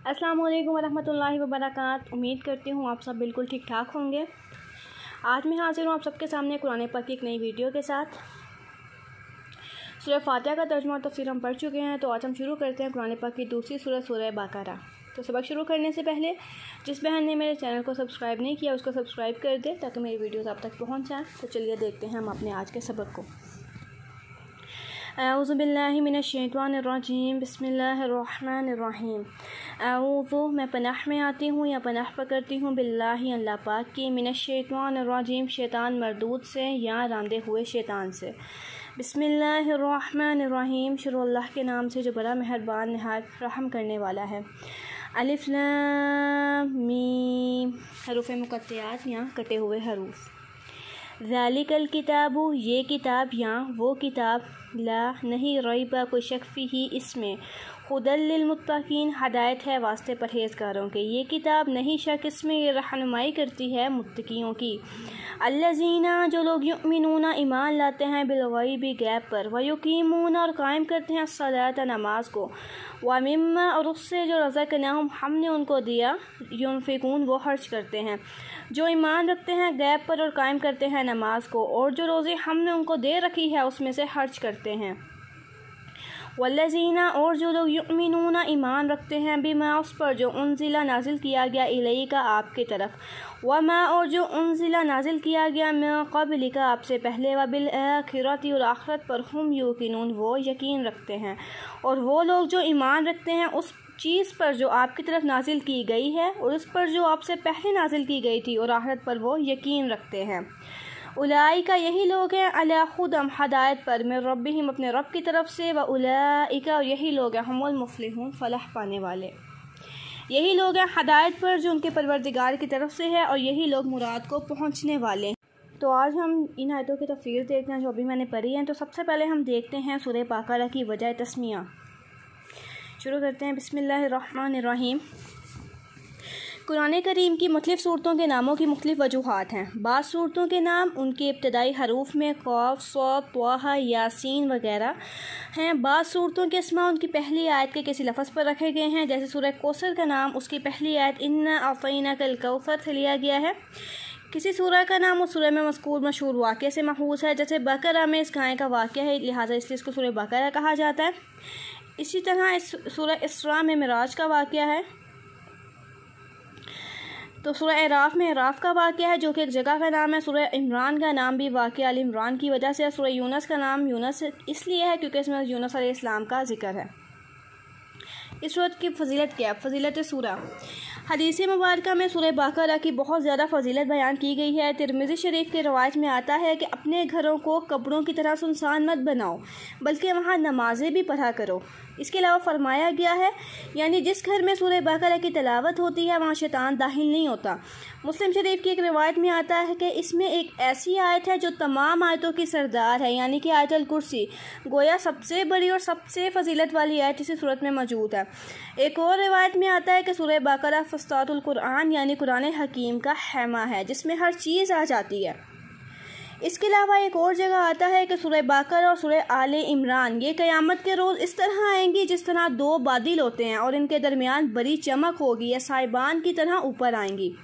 अस्सलाम वालेकुम वरहमतुल्लाहि वबरकातुहू। उम्मीद करती हूँ आप सब बिल्कुल ठीक ठाक होंगे। आज मैं हाजिर हूँ आप सबके सामने कुरान पाक की एक नई वीडियो के साथ। सूरह फातिहा का तर्जुमा और तफसीर हम पढ़ चुके हैं, तो आज हम शुरू करते हैं कुरान पाक की दूसरी सूरह सूरह बकरा। तो सबक शुरू करने से पहले जिस बहन ने मेरे चैनल को सब्सक्राइब नहीं किया उसको सब्सक्राइब कर दे ताकि मेरी वीडियोज़ आप तक पहुँच जाएँ। तो चलिए देखते हैं हम अपने आज के सबक को। औज़ु बिल्लाहि मिनश्शैतानिर्रजीम बिस्मिल्लाहिर्रहमानिर्रहीम। औज़ु मैं पनाह में आती हूँ या पनाह पकड़ती हूँ बिल्लाहि अल्लाह पाक की, मिनश्शैतानिर्रजीम शैतान मरदूद से या रांधे हुए शैतान से। बिस्मिल्लाहिर्रहमानिर्रहीम शुरू अल्लाह के नाम से जो बड़ा मेहरबान नहायत रहम करने वाला है। अलिफ लाम मीम हरूफ मुक़त्तआत या कटे हुए हरूफ। ज़ालिकल किताबु ये किताब या वो किताब, ला नहीं रैब कोई शक फ़ीही इसमें, हुदल लिल मुत्तक़ीन हदायत है वास्ते परहेज़गारों के। ये किताब नहीं शक इसमें ये रहनुमाई करती है मुत्तक़ियों की। अल्लज़ीना जो लोग युमिनूना ईमान लाते हैं बिलग़ैबि गैब पर, व युक़ीमूना और कायम करते हैं सलात नमाज को, व मिम्मा और उससे जो रज़क़नाहुम हमने उनको दिया, युनफ़िकून वो खर्च करते हैं। जो ईमान रखते हैं गैब पर और कायम करते हैं नमाज को, और जो रोज़ी हमने उनको दे रखी है उसमें से खर्च करते हैं। वल्लज़ीना और जो लोग युमिनूना ईमान रखते हैं बिमा उस पर जो उनज़िला नाजिल किया गया इलैका आपकी तरफ, वमा और जो उनज़िला नाजिल किया गया मिन क़ब्लिका आपसे पहले, व बिल आखिरति और आखिरत पर हुम युक़िनून वो यकीन रखते हैं। और वो लोग जो ईमान रखते हैं उस चीज़ पर जो आपकी तरफ नाजिल की गई है और उस पर जो आपसे पहले नाजिल की गई थी और आखिरत पर वो यकीन रखते हैं। उलाइका यही लोग हैं अला खुदम हदायत पर में रब्बिहिम अपने रब की तरफ से, व उलाइका और यही लोग हैं हुमुल मुफ़्लिहून फलाह पाने वाले। यही लोग हैं हदायत पर जो उनके परवरदिगार की तरफ से है और यही लोग मुराद को पहुँचने वाले। तो आज हम इन आयतों की तफसीर देखते हैं जो अभी मैंने पढ़ी हैं। तो सबसे पहले हम देखते हैं सूरह बकरा की वजह तस्मिया। शुरू करते हैं बिस्मिल्लाहिर्रहमानिर्रहीम। कुरान करीम की मुख्तलिफ़ सूरतों के नामों की मुख्तलिफ़ वजूहात हैं। बाज़ सूरतों के नाम उनके इब्तदाई हरूफ में क़ाफ, स्वाद, त्वाहा, यासीन वगैरह हैं। बाज़ सूरतों के अस्मा उनकी पहली आयत के किसी लफ्ज़ पर रखे गए हैं। जैसे सूरह कौसर का नाम उसकी पहली आयत इन्ना अतैनाकल कौसर से लिया गया है। किसी सूरह का नाम उस सूरह में मज़कूर मशहूर वाक़े से महफूज़ है। जैसे बकरा में इस गाय का वाक़या है, लिहाजा इसलिए इसको सूरह बकरा कहा जाता है। इसी तरह इस सूरह इसरा में मिराज का वाक़या है। तो सूरह अराफ में अराफ का वाक़या है जो कि एक जगह का नाम है। सूरह इमरान का नाम भी वाक़या अल इमरान की वजह से है। सूरह यूनस का नाम यूनस इसलिए है क्योंकि इसमें यूनस अलैहिस्सलाम का जिक्र है। इस सूरत की फ़जीलत क्या है? फ़जीलत सूरह हदीस मुबारक में सूरह बकरा की बहुत ज़्यादा फ़जीलत बयान की गई है। तिरमिज़ी शरीफ के रवायत में आता है कि अपने घरों को कब्रों की तरह सुनसान मत बनाओ बल्कि वहाँ नमाज़ें भी पढ़ा करो। इसके अलावा फरमाया गया है यानी जिस घर में सूरह बकरा की तिलावत होती है वहाँ शैतान दाखिल नहीं होता। मुस्लिम शरीफ की एक रिवायत में आता है कि इसमें एक ऐसी आयत है जो तमाम आयतों की सरदार है, यानी कि आयतुल कुर्सी, गोया सबसे बड़ी और सबसे फ़जीलत वाली आयत इसी सूरत में मौजूद है। एक और रिवायत में आता है कि सूरह बकरा फस्तातुल कुरान यानी कुरान हकीम का हैमा है जिसमें हर चीज़ आ जाती है। इसके अलावा एक और जगह आता है कि सूरह बकरा और सूरह आले इमरान ये क़यामत के रोज़ इस तरह आएंगी जिस तरह दो बादल होते हैं और इनके दरमियान बड़ी चमक होगी या साइबान की तरह ऊपर आएंगी।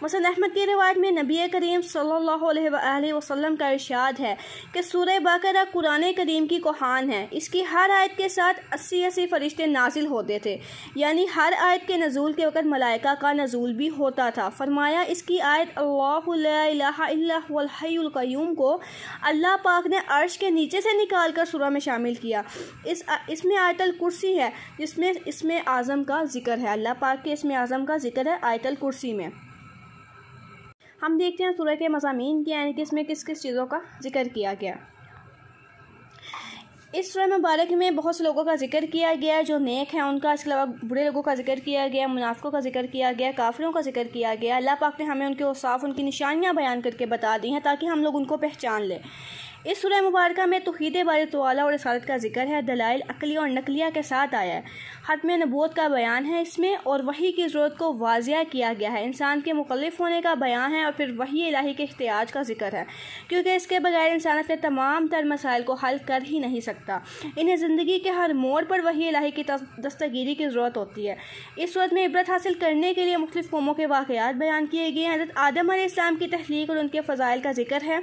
मुस्नद अहमद की रिवायत में नबी करीम सल्लल्लाहु अलैहि वसल्लम का इरशाद है कि सूरह बकरा कुरान करीम की कोहान है। इसकी हर आयत के साथ 80 फरिश्ते नाजिल होते थे, यानी हर आयत के नज़ूल के वक़्त मलाइका का नज़ूल भी होता था। फरमाया इसकी आयत अल्लाहु ला इलाहा इल्ला हुवल हय्युल क़य्यूम को अल्लाह पाक ने अर्श के नीचे से निकाल कर सूरह में शामिल किया। इसमें आयतुल कुर्सी है जिसमें इसमें आज़म का जिक्र है। अल्लाह पाक के इसमें आज़म का जिक्र है आयतुल कुर्सी में। हम देखते हैं सूरह के मज़ामीन क्या यानी कि इसमें किस किस चीज़ों का जिक्र किया गया। इस सूरह मुबारक में बहुत से लोगों का जिक्र किया गया है जो नेक हैं उनका। इसके अलावा बुरे लोगों का जिक्र किया गया, मुनाफिकों का जिक्र किया गया, काफिरों का जिक्र किया गया। अल्लाह पाक ने हमें उनके औसाफ उनकी निशानियाँ बयान करके बता दी हैं ताकि हम लोग उनको पहचान लें। इस सूरह मुबारक में तौहीद बारी तआला और रिसालत का जिक्र है। दलाइल अक़ली और नक़लिया के साथ आया है। ख़त्म नबूवत का बयान है इसमें, और वही की ज़रूरत को वाज़िया किया गया है। इंसान के मुकल्लिफ़ होने का बयान है और फिर वही इलाही के इख्तियाज का जिक्र है, क्योंकि इसके बगैर इंसान अपने तमाम तर मसाइल को हल कर ही नहीं सकता। इन्हें ज़िंदगी के हर मोड़ पर वही इलाही की दस्तगीरी की ज़रूरत होती है। इस सूरत में इबरत हासिल करने के लिए मुख्तलिफ़ कौमों के वाक़यात बयान किए गए हैं। हज़रत आदम अलैहिस्सलाम की तख्लीक और उनके फ़ज़ाइल का जिक्र है।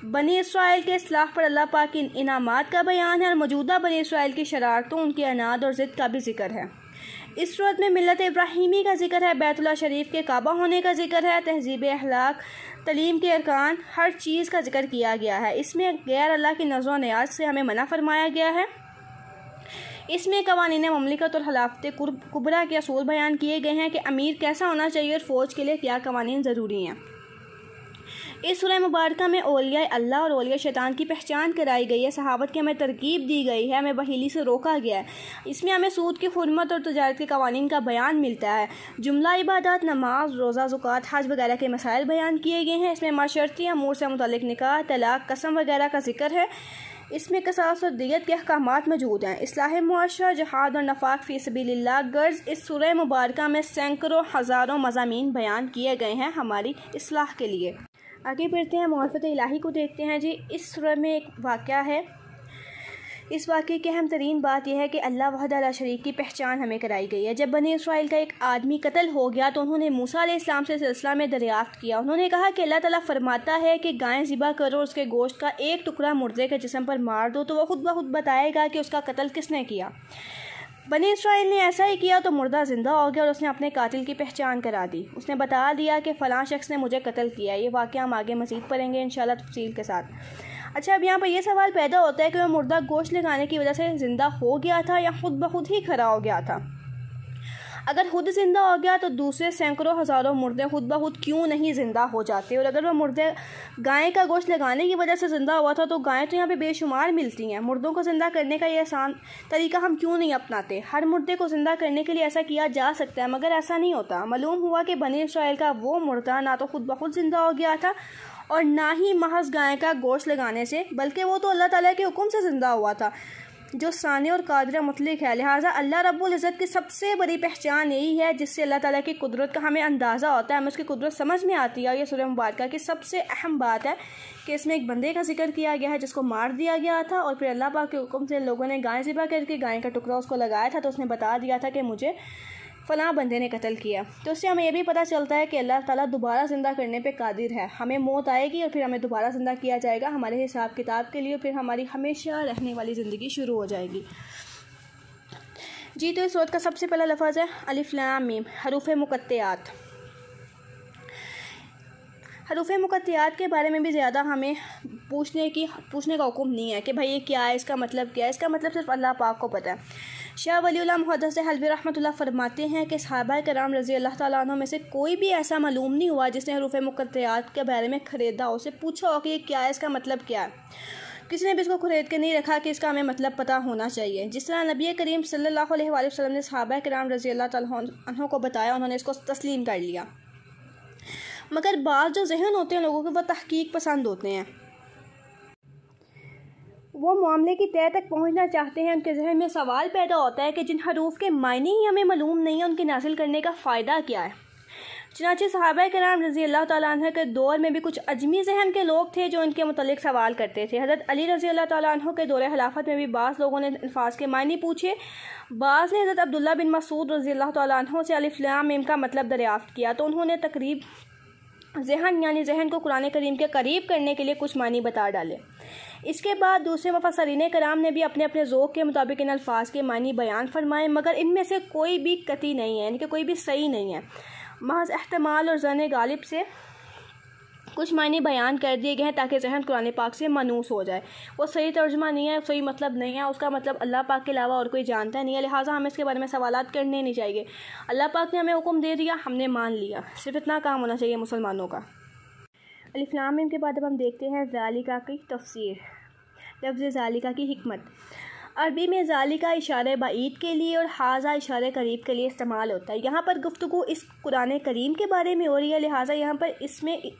बनी इसराइल के इस्लाह पर अल्लाह पाक की इनामात का बयान है और मौजूदा बनी इसराइल की शरारतों, उनकी अनाद और ज़िद का भी जिक्र है। इस सूरत में मिल्लत इब्राहीमी का जिक्र है, बैतुल्लाह शरीफ के काबा होने का जिक्र है, तहज़ीब अखलाक, तलीम के अरकान, हर चीज़ का जिक्र किया गया है। इसमें गैर अल्लाह की नज़र नियाज से हमें मना फरमाया गया है। इसमें कवानीन ममलिकत और खिलाफत कुबरा के असूल बयान किए गए हैं कि अमीर कैसा होना चाहिए और फ़ौज के लिए क्या कवानीन ज़रूरी हैं। इस सूरह मुबारक में औलिया अल्लाह और औलिया शैतान की पहचान कराई गई है। सहाबत की हमें तरकीब दी गई है, हमें बहीली से रोका गया है। इसमें हमें सूद की हुर्मत और तजारत के कवानीन का बयान मिलता है। जुमला इबादत, नमाज, रोज़ा, ज़कात, हज वगैरह के मसाइल बयान किए गए हैं। इसमें माशरती अमूर से मुतल्लिक़ निकाह, तलाक, कसम वगैरह का जिक्र है। इसमें क़सास और दियत के अहकामात मौजूद हैं। इस्लाह मुआशरा, जहाद और नफ़ाक़ फ़ी सबीलिल्लाह गर्ज़। इस सूरह मुबारक में सैकड़ों हज़ारों मज़ामीन बयान किए गए हैं हमारी इस्लाह के लिए। आगे बढ़ते हैं, मारिफत इलाही को देखते हैं जी। इस सूरह में एक वाक़या है। इस वाक़े की अहम तरीन बात यह है कि अल्लाह वहदहू ला शरीक की पहचान हमें कराई गई है। जब बनी इसराइल का एक आदमी कत्ल हो गया तो उन्होंने मूसा अलैहिस्सलाम से सिलसिला में दरियाफ़्त किया। उन्होंने कहा कि अल्लाह ताला फरमाता है कि गाय ज़िबा करो और उसके गोश्त का एक टुकड़ा मुर्दे के जिस्म पर मार दो, तो वह खुद ब खुद बताएगा कि उसका कत्ल किसने किया। बनी इसराइल ने ऐसा ही किया तो मुर्दा ज़िंदा हो गया और उसने अपने कातिल की पहचान करा दी। उसने बता दिया कि फ़लाँ शख्स ने मुझे कत्ल किया। ये वाक़या हम आगे मज़ीद पढ़ेंगे इंशाअल्लाह तफ़सील के साथ। अच्छा, अब यहाँ पर यह सवाल पैदा होता है कि वह मुर्दा गोश्त लगाने की वजह से ज़िंदा हो गया था या खुद ब खुद ही खड़ा हो गया था। अगर खुद ज़िंदा हो गया तो दूसरे सैकड़ों हज़ारों मुर्दे खुद ब खुद क्यों नहीं ज़िंदा हो जाते। और अगर वह मुर्दे गाय का गोश्त लगाने की वजह से ज़िंदा हुआ था तो गायें तो यहाँ पे बेशुमार मिलती हैं। मुर्दों को ज़िंदा करने का ये आसान तरीका हम क्यों नहीं अपनाते। हर मुर्दे को ज़िंदा करने के लिए ऐसा किया जा सकता है, मगर ऐसा नहीं होता। मालूम हुआ कि बनी इसराइल का वो मुर्दा ना तो खुद ब खुद ज़िंदा हो गया था और ना ही महज गाय का गोश्त लगाने से, बल्कि वो तो अल्लाह ताला के हुक्म से ज़िंदा हुआ था जो सानी और कादिर मुतलिक है। लिहाजा अल्लाह रब्बुल इज़्ज़त की सबसे बड़ी पहचान यही है जिससे अल्लाह ताला की कुदरत का हमें अंदाज़ा होता है, हमें उसकी कुदरत समझ में आती है। और ये सूरह मुबारक की सबसे अहम बात है कि इसमें एक बंदे का जिक्र किया गया है जिसको मार दिया गया था और फिर अल्लाह पाक के हुक्म से लोगों ने गाय ज़िबा करके गाय का टुकड़ा उसको लगाया था, तो उसने बता दिया था कि मुझे फ़लाँ बंदे ने कत्ल किया। तो उससे हमें यह भी पता चलता है कि अल्लाह ताला दोबारा ज़िंदा करने पे कादिर है। हमें मौत आएगी और फिर हमें दोबारा ज़िंदा किया जाएगा हमारे हिसाब किताब के लिए, फिर हमारी हमेशा रहने वाली ज़िंदगी शुरू हो जाएगी जी। तो इस सूरत का सबसे पहला लफ्ज़ है अलिफ लाम मीम, हरूफ़ मुक़त्तियात। हरूफ़ मुक़त्तियात के बारे में भी ज़्यादा हमें पूछने का हुक्म नहीं है कि भाई ये क्या है, इसका मतलब क्या है। इसका मतलब सिर्फ़ अल्लाह पाक को पता है। शाह वलीउल्लाह मुहद्दिस हल्बी रहमतुल्लाह फरमाते हैं कि सहाबा कराम रज़ी अल्लाह ताला अन्हुम में से कोई भी ऐसा मालूम नहीं हुआ जिसने हरूफ़ मुक़त्तियात के बारे में ख़रीदा हो, उसे पूछा हो कि ये क्या है, इसका मतलब क्या है। किसी ने भी इसको ख़रीद के नहीं रखा कि इसका हमें मतलब पता होना चाहिए। जिस तरह नबी करीम सल्लल्लाहु अलैहि वसल्लम ने सहाबा कराम रज़ी अल्लाह ताला अन्हुम को बताया, उन्होंने इसको तस्लीम कर लिया। मगर बाज़ जो जहन होते हैं लोगों के, वह तहक़ीक़ पसंद होते हैं, वो मामले की तह तक पहुंचना चाहते हैं। उनके जहन में सवाल पैदा होता है कि जिन हरूफ के मायने ही हमें मालूम नहीं है उनके नाजिल करने का फ़ायदा क्या है। चनाचे सहाबा कराम रज़ी अल्लाह ताला अन्हु के दौर में भी कुछ अजमी जहन के लोग थे जो इनके मुतल्लिक़ सवाल करते थे। हज़रत अली रज़ी अल्लाह ताला अन्हु के दौरे खिलाफत में भी बाज़ लोगों ने अल्फाज के मायने पूछे। बाज़ ने हज़रत अब्दुल्ला बिन मसूद रज़ी अल्लाह ताला अन्हु से अलिफ लाम मीम का मतलब दरियाफ़्त किया, तो उन्होंने तकरीब जहन को कुरान करीम के करीब करने के लिए कुछ मानी बता डाले। इसके बाद दूसरे मुफस्सिरीन कराम ने भी अपने अपने ज़ौक़ के मुताबिक इन अल्फाज के मानी बयान फरमाए, मगर इनमें से कोई भी कती नहीं है, यानी कि कोई भी सही नहीं है। महज एहतमाल और ज़न गालिब से कुछ मानी बयान कर दिए गए हैं ताकि जहन कुरान पाक से मानूस हो जाए। वो सही तर्जुमा नहीं है, सही मतलब नहीं है, उसका मतलब अल्लाह पाक के अलावा और कोई जानता नहीं है। लिहाजा हमें इसके बारे में सवालात करने नहीं चाहिए। अल्लाह पाक ने हमें हुक्म दे दिया, हमने मान लिया, सिर्फ इतना काम होना चाहिए मुसलमानों का। अलिफ लाम मीम के बाद अब हम देखते हैं ज़ालिका की तफसीर। लफ्ज़ ज़ालिका की हिकमत। अरबी में ज़ालिका इशारे बाईद के लिए और हाज़ा इशारे करीब के लिए इस्तेमाल होता है। यहाँ पर गुफ्तगू इस कुरान करीम के बारे में हो रही है, लिहाजा यहाँ पर इसमें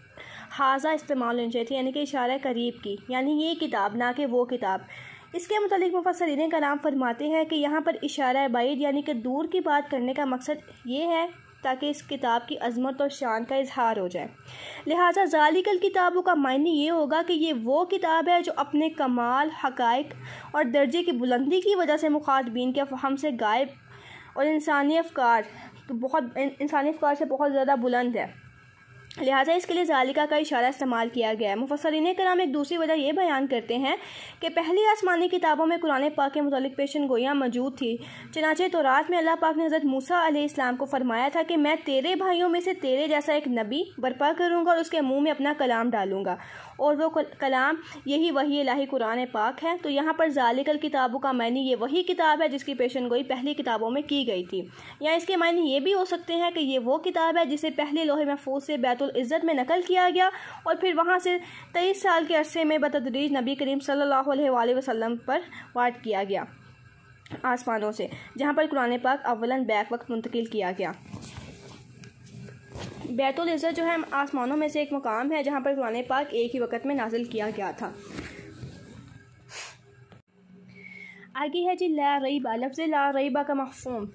हाज़ा इस्तेमाल होनी चाहिए थी, यानी कि इशारा करीब की, यानी ये किताब, ना कि वो किताब। इसके मुतालिक मुफस्सिरीन कलाम फरमाते हैं कि यहाँ पर इशारा बाइद यानी कि दूर की बात करने का मकसद ये है ताकि इस किताब की अज़मत और शान का इजहार हो जाए। लिहाजा ज़ालिकल किताबों का मायने ये होगा कि ये वो किताब है जो अपने कमाल, हक़ाइक़ और दर्जे की बुलंदी की वजह से मुखातबीन के फ़हम से गायब और इंसानी अफ़कार से बहुत ज़्यादा बुलंद है। लिहाजा इसके लिए ज़ालिका का इशारा इस्तेमाल किया गया है। मुफस्सिरीन कराम एक दूसरी वजह ये बयान करते हैं कि पहली आसमानी किताबों में कुरान पाक के मुतालिक पेशन गोइयाँ मौजूद थी। चनाचे तौरात में अल्लाह पाक ने हज़रत मूसा अलैहिस्सलाम को फरमाया था कि मैं तेरे भाइयों में से तेरे जैसा एक नबी बर्पा करूँगा और उसके मुँह में अपना कलाम डालूँगा, और वो कलाम यही वही इलाही कुरान पाक है। तो यहाँ पर ज़ालिकल किताबों का मायने ये वही किताब है जिसकी पेशन गोई पहली किताबों में की गई थी, या इसके मायने ये भी हो सकते हैं कि ये वो किताब है जिसे पहले लोहे महफूज से बैतुल इज़्ज़त में नकल किया गया और फिर वहाँ से 23 साल के अरसे में बतदरीज नबी करीम सल्लल्लाहु अलैहि वसल्लम पर वार्ड किया गया आसमानों से, जहाँ पर कुरान पाक अव्वलन बैक वक्त मुंतकिल किया गया। बैतुल इज़्ज़त जो है आसमानों में से एक मुकाम है जहाँ पर कुरान पाक एक ही वक़्त में नाजिल किया गया था। आगे है जी ला रईबा। लफ्ज़ ला रईबा का मफ़हूम,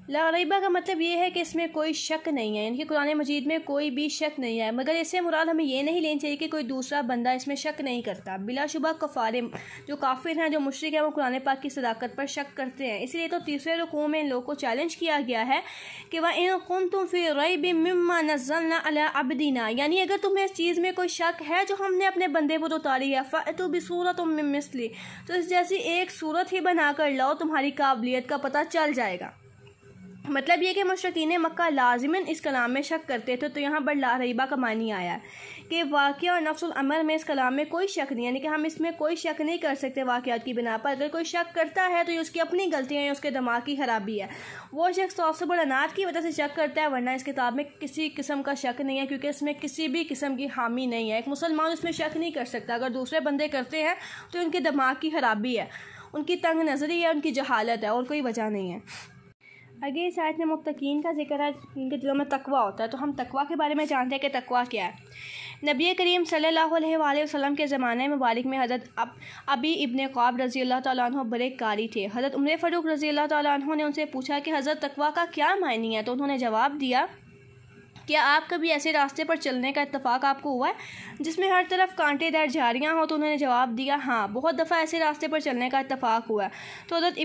ला रईबा का मतलब ये है कि इसमें कोई शक नहीं है, यानी कि कुरान मजीद में कोई भी शक नहीं है, मगर इससे मुराद हमें ये नहीं लेनी चाहिए कि कोई दूसरा बंदा इसमें शक नहीं करता। बिलाशुबा कफ़ारे जो काफिर हैं, जो मुशरिक हैं, वो कुरान पाक की सदाकत पर शक करते हैं। इसलिए तो तीसरे रुकू में इन लोगों को चैलेंज किया गया है कि व इन कुंतुम फी रैबिम मिम्मा नज़्ज़लना अला अब्दिना, यानी अगर तुम्हें इस चीज़ में कोई शक है जो हमने अपने बंदे पर उतारी है, फ़अतू बिसूरतिम मिन मिस्ली, तो इस जैसी एक सूरत ही बना कर लाओ, तुम्हारी काबिलियत का पता चल जाएगा। मतलब ये कि मुशरिकीन मक्का लाजिमन इस कलाम में शक करते थे। तो यहाँ पर ला रईबा का मानी आया है कि वाक़या और नफ्सुल अमर में इस कलाम में कोई शक नहीं, यानी कि हम इसमें कोई शक नहीं कर सकते वाक़यात की बिना पर। अगर कोई शक करता है तो ये उसकी अपनी गलतियाँ या उसके दिमाग की खराबी है। वो शख्स तअस्सुब और अनाद की वजह से शक करता है, वरना इस किताब में किसी किस्म का शक नहीं है, क्योंकि इसमें किसी भी किस्म की हामी नहीं है। एक मुसलमान इसमें शक नहीं कर सकता। अगर दूसरे बंदे करते हैं तो उनके दिमाग की खराबी है, उनकी तंग नज़री है, उनकी जहालत है, और कोई वजह नहीं है। आगे इस आयत में मुत्तकीन का जिक्र है, उनके दिलों में तकवा होता है। तो हम तकवा के बारे में जानते हैं कि तकवा क्या है। नबी करीम सल्लल्लाहु अलैहि वसल्लम के ज़माने मुबारक में हज़रत अबी इब्न क़ाब रज़ी अल्लाह तआला अन्हु बड़े कारी थे। हज़रत उमर फ़ारूक रज़ी अल्लाह तआला अन्हु ने उनसे पूछा कि हज़रत तकवा का क्या मायने है। तो उन्होंने जवाब दिया, क्या आप कभी ऐसे रास्ते पर चलने का इत्तफ़ाक़ आपको हुआ है जिसमें हर तरफ कांटेदार झाड़ियाँ हों। तो उन्होंने जवाब दिया, हाँ, बहुत दफ़ा ऐसे रास्ते पर चलने का इत्तफ़ाक़ हुआ है। तो हज़रत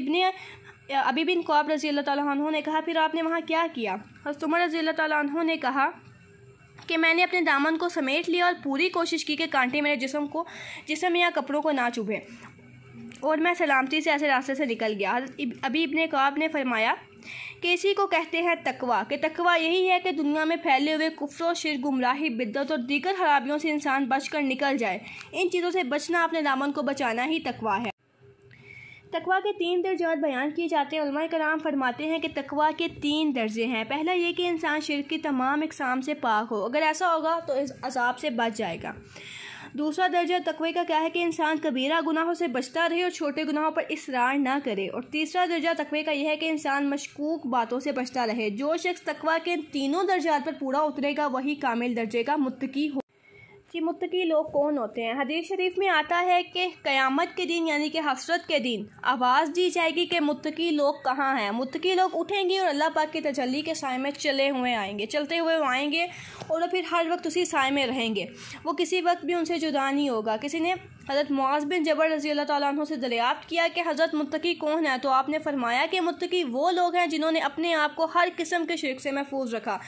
अबी बिन क़ाब रज़ी अल्लाह तआला अन्हु ने कहा, फिर आपने वहाँ क्या किया। हज़रत उमर रज़ी अल्लाह तआला अन्हु ने कहा कि मैंने अपने दामन को समेट लिया और पूरी कोशिश की कि कांटे मेरे जिस्म या कपड़ों को ना चुभे, और मैं सलामती से ऐसे रास्ते से निकल गया। हज़रत अबी इब्न क़ाब ने फरमाया कि इसी को कहते हैं तकवा, कि तकवा यही है कि दुनिया में फैले हुए कुफ्र, शिर्क, गुमराही, बिद्दत और दीगर खराबियों से इंसान बचकर निकल जाए। इन चीज़ों से बचना, अपने दामन को बचाना ही तकवा है। तकवा के 3 दर्जात बयान किए जाते हैं। उलमाए कराम फरमाते हैं कि तकवा के 3 दर्जे हैं। पहला ये कि इंसान शिर्क की तमाम इक़साम से पाक हो, अगर ऐसा होगा तो इस अज़ाब से बच जाएगा। दूसरा दर्जा तकवे का क्या है कि इंसान कबीरा गुनाहों से बचता रहे और छोटे गुनाहों पर इसरार ना करे। और तीसरा दर्जा तकवे का यह है कि इंसान मशकूक बातों से बचता रहे। जो शख्स तकवा के तीनों दर्जात पर पूरा उतरेगा वही कामिल दर्जे का मुत्तकी हो। कि मुत्तकी लोग कौन होते हैं। हदीस शरीफ में आता है कि क़यामत के दिन यानी कि हसरत के दिन आवाज़ दी जाएगी कि मुत्तकी लोग कहाँ हैं। मुत्तकी लोग उठेंगे और अल्लाह पाक के तजल्ली के साए में चलते हुए आएंगे और फिर हर वक्त उसी साए में रहेंगे। वो किसी वक्त भी उनसे जुदा नहीं होगा। किसी ने हज़रत मुआज़ बिन जबल रज़ी अल्लाह तआला अन्हु से दरियाफ्त किया कि हज़रत मुत्तकी कौन है। तो आपने फरमाया कि मुत्तकी वो लोग हैं जिन्होंने अपने आप को हर किस्म के शिर्क से महफूज रखा,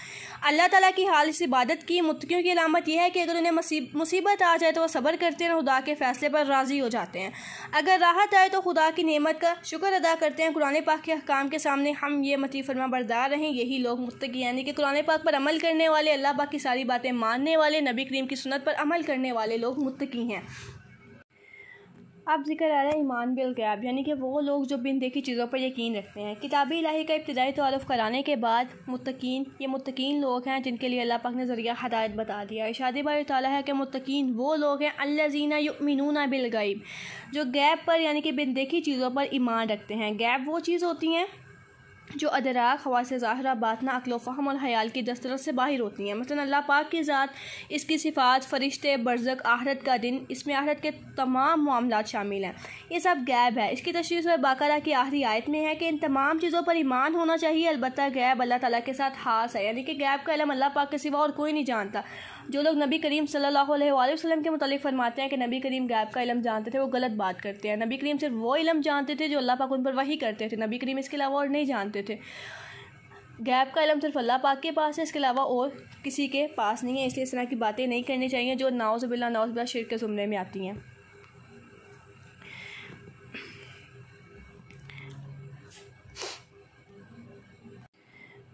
अल्लाह ताला की खालिस इबादत की। मुत्तकियों की अलामत यह है कि अगर उन्हें मुसीबत आ जाए तो वह सब्र करते हैं, खुदा के फ़ैसले पर राज़ी हो जाते हैं। अगर राहत आए तो खुदा की नेमत का शुक्र अदा करते हैं। कुरान पाक के अहकाम के सामने हम ये मती फरमा बरदार रहें, यही लोग मुत्तकी, यानी कि कुरान पाक पर अमल करने वाले, अल्लाह पाक की सारी बातें मानने वाले, नबी करीम की सुन्नत पर अमल करने वाले लोग मुत्तकी हैं। अब जिक्र आ रहा है ईमान बिल गैब, यानी कि वो लोग जो बिन देखी चीज़ों पर यकीन रखते हैं। किताबी इलाही का इब्तिदाई तारुफ़ कराने के बाद ये मुत्तकीन लोग हैं जिनके लिए अल्लाह पाक ने ज़रिया हदायत बता दिया। इरशाद बारी ताला है कि मुत्तकीन वो लोग हैं अल्लज़ीना युमिनूना बिल गैब, जो गैब पर यानी कि बिन देखी चीज़ों पर ईमान रखते हैं। गैब वो चीज़ होती हैं जो अदराक, खवास ज़ाहिरा, बातना, अक्ल फ़हम और ख़याल की दस्तरस से बाहर होती हैं। मसलन अल्लाह पाक की ज़ात, इसकी सिफ़ात, फ़रिश्ते, बरज़क, आहरत का दिन, इसमें आहरत के तमाम मामलात शामिल हैं। ये सब गैब है। इसकी तशरीह सूरह बकरा की आखिरी आयत में है कि इन तमाम चीज़ों पर ईमान होना चाहिए। अलबत्ता गैब अल्लाह ताला के साथ खास है, यानी कि गैब का इल्म अल्लाह पाक के सिवा और कोई नहीं जानता। जो लोग नबी करीम सल्लल्लाहु अलैहि वसल्लम के मुतालिक फरमाते हैं कि नबी करीम गैब का इल्म जानते थे, वो गलत बात करते हैं। नबी करीम सिर्फ वो इल्म जानते थे जो अल्लाह पाक उन पर वही करते थे। नबी करीम इसके अलावा और नहीं जानते थे। गैब का इल्म सिर्फ अल्लाह पाक के पास है, इसके अलावा और किसी के पास नहीं है। इसलिए इस तरह की बातें नहीं करनी चाहिए जो नाउज़ बिल्लाह शिर्क के ज़ुमरे में आती हैं।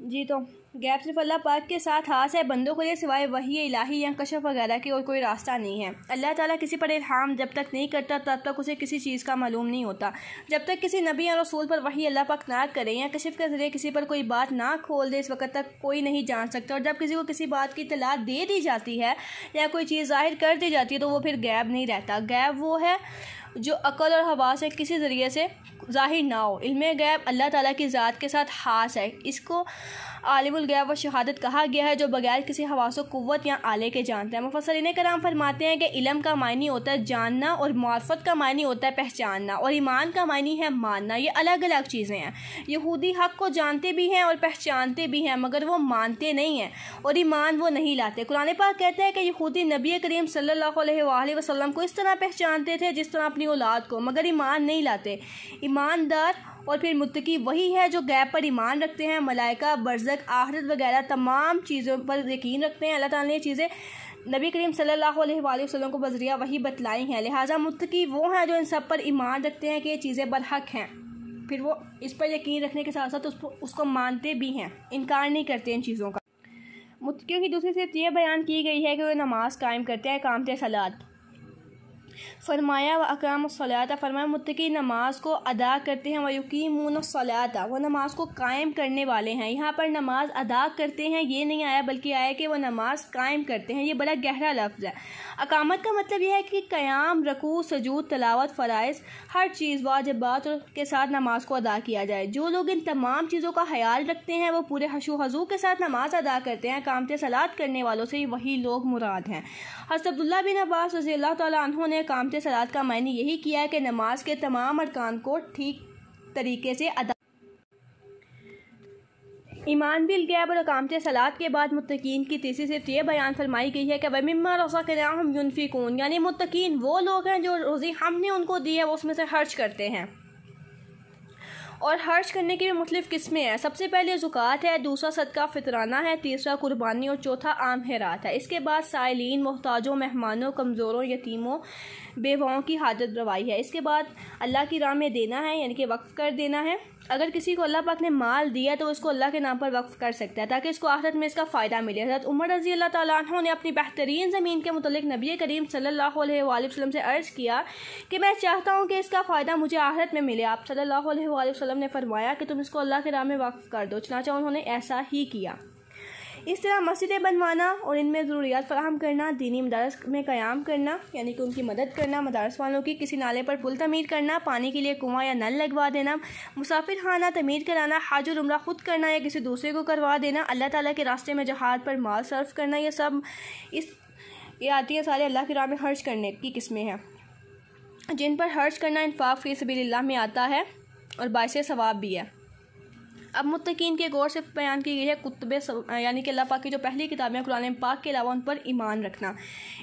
जी, तो गैब सिर्फ अल्लाह पाक के साथ हास है। बंदों के लिए सिवाय वही इलाही या कशफ वगैरह की और कोई रास्ता नहीं है। अल्लाह ताला किसी पर इल्हाम जब तक नहीं करता तब तक उसे किसी चीज़ का मालूम नहीं होता। जब तक किसी नबी या रसूल पर वही अल्लाह पाक ना करे या कशफ के ज़रिए किसी पर कोई बात ना खोल दे, इस वक्त तक कोई नहीं जान सकता। और जब किसी को किसी बात की इत्तला दे दी जाती है या कोई चीज़ ज़ाहिर कर दी जाती है तो वो फिर गैब नहीं रहता। गैब वो है जो अक़ल और हवा से किसी ज़रिए से ज़ाहिर ना हो। इल्मे गैब अल्लाह ताला की ज़ात के साथ खास है। इसको आलिमुल गैब व शहादत कहा गया है, जो बगैर किसी हवासो कुव्वत या आले के जानता है। मुफस्सिरीन कराम फरमाते हैं कि इल्म का मायनी होता है जानना और मार्फत का मायनी होता है पहचानना और ईमान का मायनी है मानना। ये अलग अलग चीज़ें हैं। यहूदी हक़ को जानते भी हैं और पहचानते भी हैं, मगर वो मानते नहीं हैं और ईमान वो नहीं लाते। कुरान पाक कहते हैं कि यहूदी नबी करीम सल्लल्लाहु अलैहि वसल्लम को इस तरह पहचानते थे जिस तरह अपनी औलाद को, मगर ईमान नहीं लाते। ईमानदार और फिर मुत्तकी वही है जो गैब पर ईमान रखते हैं, मलाइका, बरज़क, आहरत वगैरह तमाम चीज़ों पर यकीन रखते हैं। अल्लाह ताला ने ये चीज़ें नबी करीम सल्लल्लाहु अलैहि वसल्लम को बज़रिया वही बतलाई हैं। लिहाजा मुत्तकी वो हैं जो इन सब पर ईमान रखते हैं कि ये चीज़ें बरहक हैं, फिर वो इस पर यकीन रखने के साथ साथ उसको मानते भी हैं, इनकार नहीं करते इन चीज़ों का। मुत्तकियों की दूसरी सिफ़त ये बयान की गई है कि वे नमाज कायम करते हैं, इक़ामत सलात फरमाया व अक़ामुस्सलात, फरमाया मुत्तकी नमाज को अदा करते हैं। व युक़ीमूनस्सलात, वो नमाज को कायम करने वाले हैं। यहाँ पर नमाज अदा करते हैं ये नहीं आया, बल्कि आया कि वो नमाज कायम करते हैं। ये बड़ा गहरा लफ्ज़ है। अकामत का मतलब यह है कि क़याम, रकू, सजूद, तलावत, फ़राइज़, हर चीज़ वाजिबात के साथ नमाज को अदा किया जाए। जो लोग इन तमाम चीज़ों का ख्याल रखते हैं वो पूरे हशो हज़ू के साथ नमाज अदा करते हैं। इक़ामत सलात करने वालों से वही लोग मुराद हैं। हज़रत अब्दुल्लाह बिन अब्बास रज़ियल्लाहु तआला अन्हु ने इक़ामत सलात का मायने यही किया है कि नमाज के तमाम अरकान को ठीक तरीके से अदा। ईमान बिल गैब और इक़ामत सलात के बाद मुत्तकीन की तीसरी सिफ़त ये बयान फरमाई गई है कि व मिम्मा रज़क़नाहुम युनफ़िक़ून, यानी मुत्तकीन वो लोग हैं जो रोज़ी हमने उनको दी है वो उसमें से खर्च करते हैं। और खर्च करने की भी मुख्तलिफ़ किस्में हैं। सबसे पहले ज़ुकात है, दूसरा सदका फ़ितराना है, तीसरा कुर्बानी और चौथा आम खैरात है। इसके बाद साइलीन, मोहताजों, मेहमानों, कमज़ोरों, यतीमों, बेवाओं की हाजत रवाई है। इसके बाद अल्लाह की राह में देना है, यानी कि वक्फ़ कर देना है। अगर किसी को अल्लाह पाक ने माल दिया तो उसको अल्लाह के नाम पर वक्फ़ कर सकता है ताकि इसको आखिरत में इसका फ़ायदा मिले। हज़रत उमर रज़ी अल्लाह तआला अन्हु ने अपनी बेहतरीन ज़मीन के मुतल्लिक़ नबी करीम सल्लल्लाहु अलैहि वसल्लम से अर्ज़ किया कि मैं चाहता हूँ कि इसका फ़ायदा मुझे आखिरत में मिले। आप सल्लल्लाहु अलैहि वसल्लम ने फरमाया कि तुम इसको अल्लाह के राह में वक्फ़ कर दो। चुनांचे उन्होंने ऐसा ही किया। इस तरह मस्जिदें बनवाना और इनमें ज़रूरियात फ़राहम करना, दीनी मदारस में क़याम करना यानी कि उनकी मदद करना, मदारस वालों की, किसी नाले पर पुल तमीर करना, पानी के लिए कुआँ या नल लगवा देना, मुसाफिर खाना तमीर कराना, हज और उम्रा खुद करना या किसी दूसरे को करवा देना, अल्लाह ताला के रास्ते में जहाद पर माल सर्फ करना, ये सब ये आती है सारे अल्लाह की राह में खर्च करने की किस्में हैं, जिन पर खर्च करना इन्फाक फ़ी सबीलिल्लाह में आता है और बाइसे सवाब भी है। अब मुत्तकीन के गौर से बयान की गई है कुतुब यानी कि अल्लाह पाक की जो पहली किताबें कुरान पाक के अलावा उन पर ईमान रखना।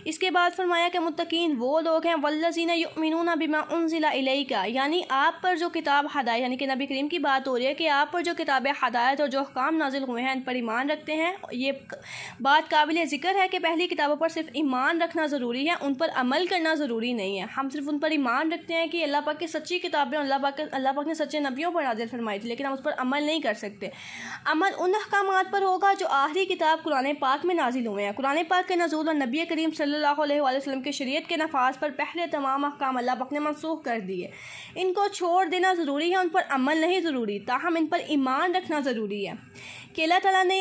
इसके बाद फरमाया कि मुत्तकीन वो लोग हैं वल्लज़ीना युमिनूना बिमा उनज़िला इलैका, यानी आप पर जो किताब हदायत यानी कि नबी करीम की बात हो रही है कि आप पर जो किताबें हदायत और जो अहकाम नाजिल हुए हैं इन पर ईमान रखते हैं। ये बात काबिल ज़िक्र है कि पहली किताबों पर सिर्फ ईमान रखना ज़रूरी है, उन पर अमल करना ज़रूरी नहीं है। हम सिर्फ उन पर ईमान रखते हैं कि अल्लाह पाक की सच्ची किताबें अल्लाह पाक ने सच्चे नबियों पर नाजिल फरमाई थी, लेकिन हम उस पर अमल नहीं कर सकते। अमल उन अहकामात पर होगा जो आखिरी किताब कुरान पाक में नाजिल हुए हैं। कुरान पाक के नज़ूल और नबी करीम सल्लल्लाहु अलैहि वसल्लम के शरीयत के नफाज पर पहले तमाम अहकाम अल्लाह पाक ने मनसूख कर दिए। इनको छोड़ देना ज़रूरी है, उन पर अमल नहीं ज़रूरी, ताहम इन पर ईमान रखना ज़रूरी है कि अल्लाह ताला ने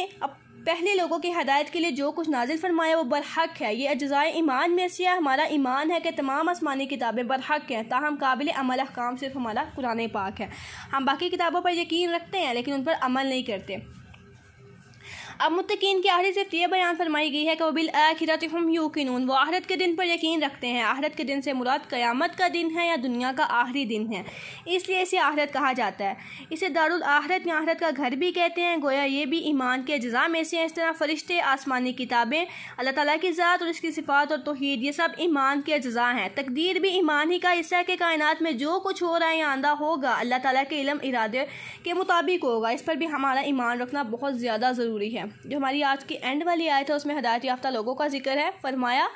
पहले लोगों की हदायत के लिए जो कुछ नाजिल फरमाया वो बरहक है। ये अज्ज़ाए ईमान में से है। हमारा ईमान है कि तमाम आसमानी किताबें बरहक हैं, ताहम काबिल अमल अहकाम सिर्फ हमारा कुरान पाक है। हम बाकी किताबों पर यकीन रखते हैं लेकिन उन पर अमल नहीं करते। अब मुत्तकीन की आखिरी सिर्फ ये बयान फरमाई गई है कि वो बिल आखिरत हुम यूकिनून, वो आखिरत के दिन पर यकीन रखते हैं। आखिरत के दिन से मुराद क़यामत का दिन है या दुनिया का आखिरी दिन है, इसलिए इसे आखिरत कहा जाता है। इसे दारुल आखिरत या आखिरत का घर भी कहते हैं। गोया ये भी ईमान के अज्ज़ा में से हैं। इस तरह फ़रिश्ते, आसमानी किताबें, अल्लाह ताला की ज़ात और उसकी सिफ़ात और तौहीद, ये सब ईमान के अज्ज़ा हैं। तकदीर भी ईमान ही का हिस्सा है कि कायनात में जो कुछ हो रहा है या आंदा होगा अल्लाह ताला के इल्म इरादे के मुताबिक होगा। इस पर भी हमारा ईमान रखना बहुत ज़्यादा ज़रूरी है। जो हमारी आज की एंड वाली आयत है उसमें हिदायत याफ्ता लोगों का जिक्र है। फरमाया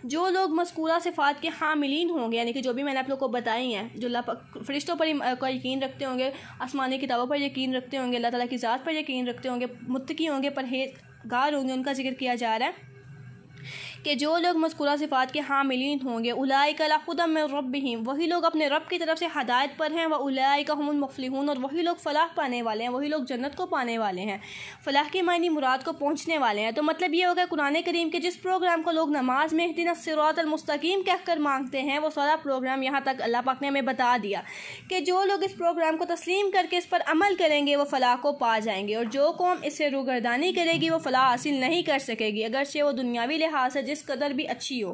जो लोग मज़कूरा सिफ़ात के हामिलीन होंगे, यानी कि जो भी मैंने आप लोग को बताई हैं, जो फरिश्तों पर यकीन रखते होंगे, आसमानी किताबों पर यकीन रखते होंगे, अल्लाह ताला की ज़ात पर यकीन रखते होंगे, मुत्तकी होंगे, परहेज़गार होंगे, उनका जिक्र किया जा रहा है कि जो लोग मज़कूरा सिफ़ात के हामिलीन होंगे, उलाइका ला हुदम मिन रब्बिहिम, वही लोग अपने रब की तरफ से हदायत पर हैं। व उलाइका हुमुल मुफ़्लिहून, और वही लोग फ़लाह पाने वाले हैं, वही लोग जन्नत को पाने वाले हैं। फ़लाह की मायने मुराद को पहुँचने वाले हैं। तो मतलब ये होगा कुरान करीम के जिस प्रोग्राम को लोग नमाज में इहदिनस सिरातल मुस्तकीम कहकर मांगते हैं, वो सारा प्रोग्राम यहाँ तक अल्लाह पाक ने हमें बता दिया कि जो लोग इस प्रोग्राम को तस्लीम करके इस पर अमल करेंगे वो फ़लाह को पा जाएंगे, और जो कौम इससे रूगर्दानी करेगी वो फ़लाह हासिल नहीं कर सकेगी, अगरचे वो दुनियावी लिहाज से जिस कदर भी अच्छी हो।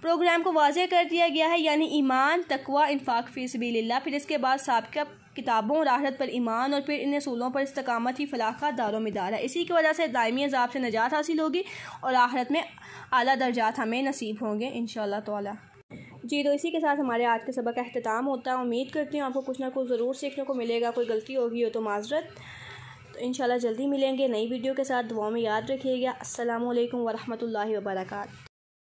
प्रोग्राम को वाज़ेह कर दिया गया है, यानी ईमान, तकवा, इन्फाक फ़ी सबीलिल्लाह, फिर इसके बाद साबिक़ा किताबों और आखिरत पर ईमान, और फिर इन असूलों पर इस्तकामत ही फ़लाह का दारोमदार है। इसी की वजह से दायमी अज़ाब से निजात हासिल होगी और आखिरत में आला दर्जात हमें नसीब होंगे इंशाअल्लाह ताला। जी, तो इसी के साथ हमारे आज के सबक का अख्तिताम होता है। उम्मीद करती हूँ आपको कुछ ना कुछ ज़रूर सीखने को मिलेगा। कोई गलती होगी हो तो माज़रत। तो इंशाअल्लाह जल्दी मिलेंगे नई वीडियो के साथ। दुआ में याद रखिएगा। अस्सलामु अलैकुम वरहमतुल्लाहि वबरकातुहू।